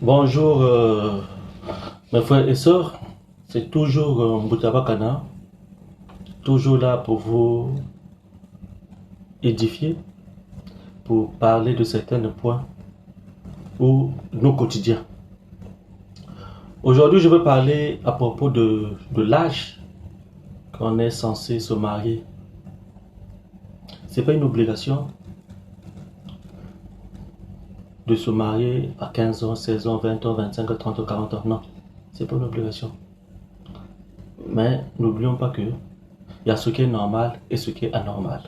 Bonjour mes frères et sœurs, c'est toujours Mboutaba Kana, toujours là pour vous édifier, pour parler de certains points ou nos quotidiens. Aujourd'hui, je veux parler à propos de l'âge qu'on est censé se marier. C'est pas une obligation de se marier à 15 ans, 16 ans, 20 ans, 25 ans, 30 ans, 40 ans. Non, c'est pas une obligation. Mais n'oublions pas que il y a ce qui est normal et ce qui est anormal.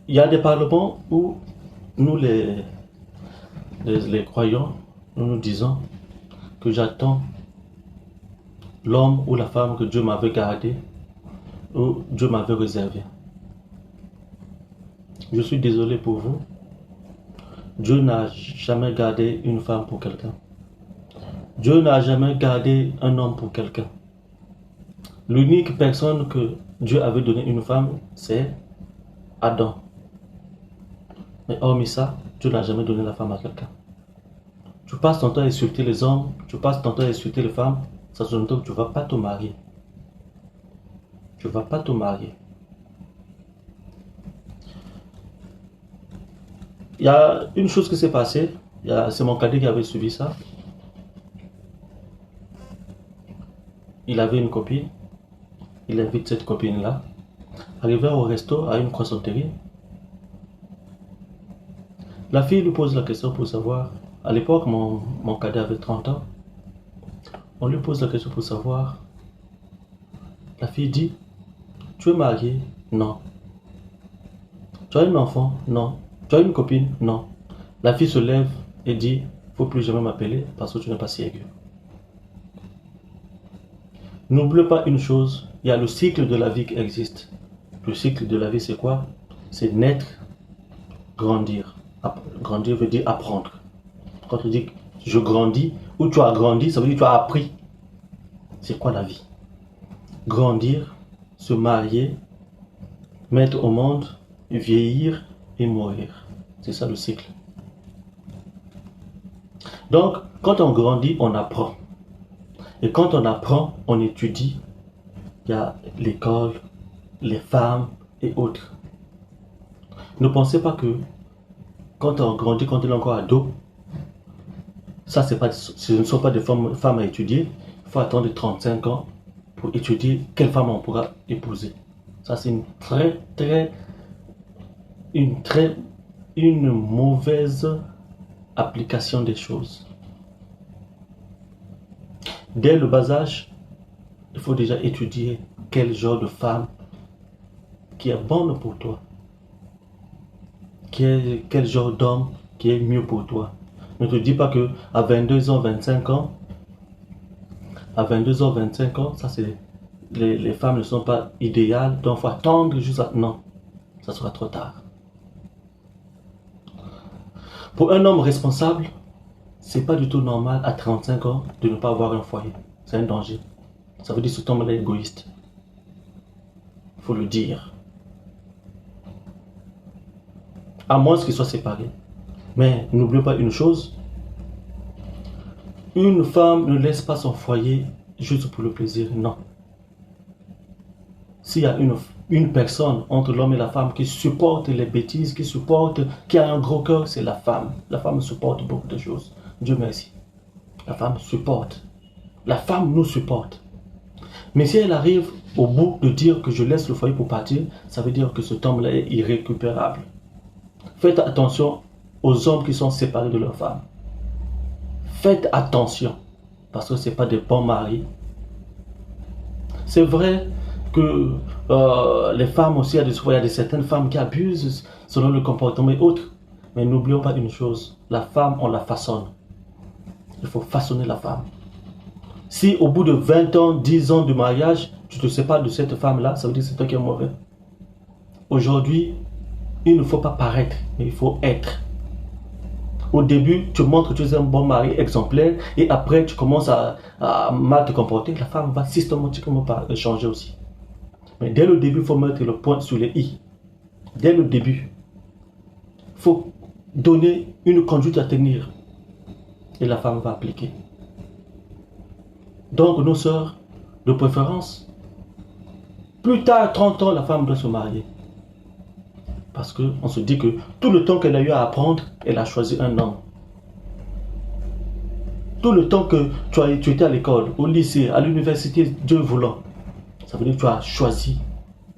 Il y a des parlements où nous, les croyants, nous disons que j'attends l'homme ou la femme que Dieu m'avait gardé ou Dieu m'avait réservé. Je suis désolé pour vous. Dieu n'a jamais gardé une femme pour quelqu'un. Dieu n'a jamais gardé un homme pour quelqu'un. L'unique personne que Dieu avait donné une femme, c'est Adam. Mais hormis ça, Dieu n'a jamais donné la femme à quelqu'un. Tu passes ton temps à insulter les hommes, tu passes ton temps à insulter les femmes, ça se que tu ne vas pas te marier. Tu ne vas pas te marier. Il y a une chose qui s'est passée, c'est mon cadet qui avait suivi ça. Il avait une copine, il invite cette copine-là. Arrivé au resto, à une croissanterie, la fille lui pose la question pour savoir, à l'époque mon cadet avait 30 ans, on lui pose la question pour savoir, la fille dit, tu es marié? Non. Tu as un enfant? Non. Tu as une copine? Non. La fille se lève et dit, faut plus jamais m'appeler parce que tu n'es pas sérieux. N'oublie pas une chose, il y a le cycle de la vie qui existe. Le cycle de la vie, c'est quoi? C'est naître, grandir. Grandir veut dire apprendre. Quand tu dis je grandis, ou tu as grandi, ça veut dire que tu as appris. C'est quoi la vie? Grandir, se marier, mettre au monde, vieillir et mourir. C'est ça le cycle. Donc, quand on grandit, on apprend. Et quand on apprend, on étudie. Il y a l'école, les femmes et autres. Ne pensez pas que quand on grandit, quand on est encore ado, ça, ce ne sont pas des femmes à étudier. Il faut attendre 35 ans pour étudier quelle femme on pourra épouser. Ça, c'est une mauvaise application des choses. Dès le bas âge, il faut déjà étudier quel genre de femme qui est bonne pour toi. Quel genre d'homme qui est mieux pour toi. Ne te dis pas que à 22 ans, 25 ans, ça c'est les femmes ne sont pas idéales, donc il faut attendre jusqu'à... Non, ça sera trop tard. Pour un homme responsable, c'est pas du tout normal à 35 ans de ne pas avoir un foyer. C'est un danger. Ça veut dire que cet homme est égoïste. Il faut le dire. À moins qu'ils soient séparés. Mais n'oubliez pas une chose. Une femme ne laisse pas son foyer juste pour le plaisir. Non. S'il y a une personne entre l'homme et la femme qui supporte les bêtises, qui a un gros cœur, c'est la femme. La femme supporte beaucoup de choses. Dieu merci. La femme supporte. La femme nous supporte. Mais si elle arrive au bout de dire que je laisse le foyer pour partir, ça veut dire que cet homme-là est irrécupérable. Faites attention aux hommes qui sont séparés de leur femme. Faites attention, parce que ce n'est pas des bons maris. C'est vrai que les femmes aussi, il y a certaines femmes qui abusent selon le comportement et autres. Mais n'oublions pas une chose, la femme, on la façonne. Il faut façonner la femme. Si au bout de 20 ans, 10 ans de mariage, tu te sépares de cette femme-là, ça veut dire que c'est toi qui es mauvais. Aujourd'hui, il ne faut pas paraître, mais il faut être. Au début, tu montres que tu es un bon mari exemplaire et après, tu commences à mal te comporter. La femme va systématiquement changer aussi. Mais dès le début, il faut mettre le point sur les i. Dès le début, il faut donner une conduite à tenir. Et la femme va appliquer. Donc, nos sœurs, de préférence, plus tard, 30 ans, la femme doit se marier. Parce qu'on se dit que tout le temps qu'elle a eu à apprendre, elle a choisi un homme. Tout le temps que tu étais à l'école, au lycée, à l'université, Dieu voulant, ça veut dire que tu as choisi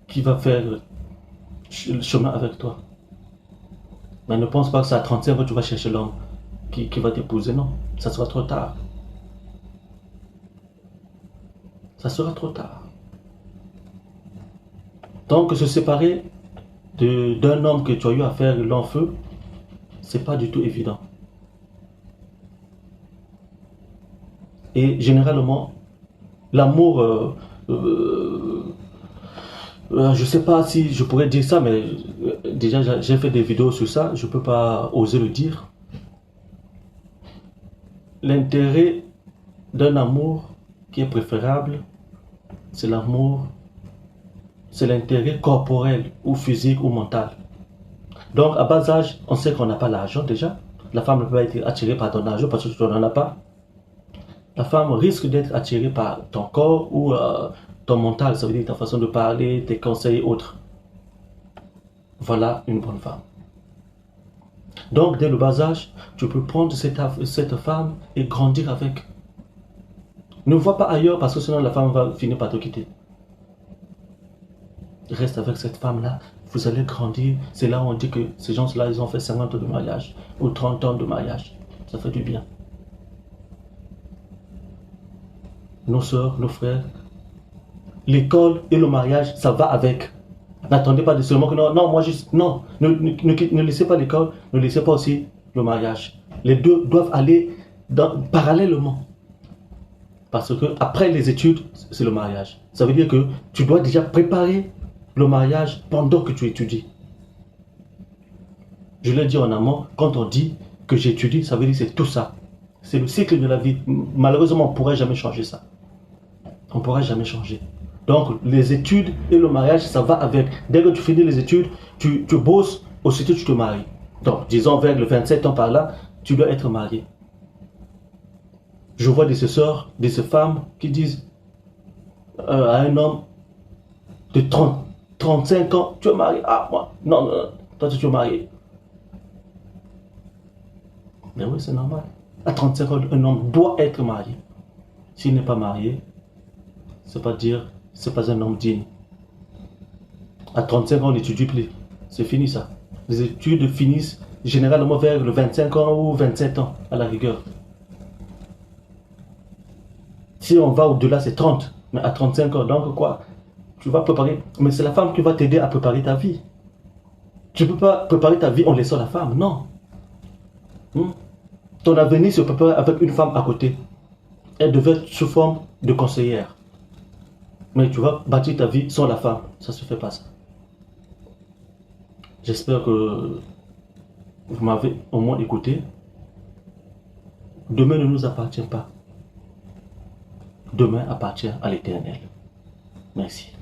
qui va faire le chemin avec toi. Mais ne pense pas que c'est à 35 ans que tu vas chercher l'homme qui va t'épouser. Non, ça sera trop tard. Ça sera trop tard. Donc, se séparer d'un homme que tu as eu à faire long feu, c'est pas du tout évident. Et généralement, l'amour, je sais pas si je pourrais dire ça, mais déjà j'ai fait des vidéos sur ça, je peux pas oser le dire. L'intérêt d'un amour qui est préférable, c'est l'amour, c'est l'intérêt corporel ou physique ou mental. Donc à bas âge, on sait qu'on n'a pas l'argent déjà. La femme ne peut pas être attirée par ton argent parce que tu n'en as pas. La femme risque d'être attirée par ton corps ou ton mental, ça veut dire ta façon de parler, tes conseils et autres. Voilà une bonne femme. Donc dès le bas âge, tu peux prendre cette femme et grandir avec. Ne vois pas ailleurs parce que sinon la femme va finir par te quitter. Reste avec cette femme-là, vous allez grandir. C'est là où on dit que ces gens-là, ils ont fait 50 ans de mariage ou 30 ans de mariage. Ça fait du bien. Nos soeurs, nos frères, l'école et le mariage, ça va avec. N'attendez pas de seulement que non, moi juste, non, ne laissez pas l'école, ne laissez pas aussi le mariage. Les deux doivent aller parallèlement. Parce que après les études, c'est le mariage. Ça veut dire que tu dois déjà préparer le mariage pendant que tu étudies. Je l'ai dit en amont, quand on dit que j'étudie, ça veut dire que c'est tout ça. C'est le cycle de la vie. Malheureusement, on ne pourrait jamais changer ça. On ne pourra jamais changer. Donc, les études et le mariage, ça va avec. Dès que tu finis les études, tu bosses, aussitôt tu te maries. Donc, disons vers le 27 ans par là, tu dois être marié. Je vois des sœurs, des femmes qui disent à un homme de 35 ans, tu es marié. Ah, moi, non, toi tu es marié. Mais oui, c'est normal. À 35 ans, un homme doit être marié. S'il n'est pas marié, c'est pas un homme digne. À 35 ans, on n'étudie plus. C'est fini ça. Les études finissent généralement vers le 25 ans ou 27 ans, à la rigueur. Si on va au-delà, c'est 30. Mais à 35 ans, donc quoi? Tu vas préparer. Mais c'est la femme qui va t'aider à préparer ta vie. Tu ne peux pas préparer ta vie en laissant la femme, non. Ton avenir se prépare avec une femme à côté. Elle devait être sous forme de conseillère. Mais tu vas bâtir ta vie sans la femme. Ça ne se fait pas ça. J'espère que vous m'avez au moins écouté. Demain ne nous appartient pas. Demain appartient à l'Éternel. Merci.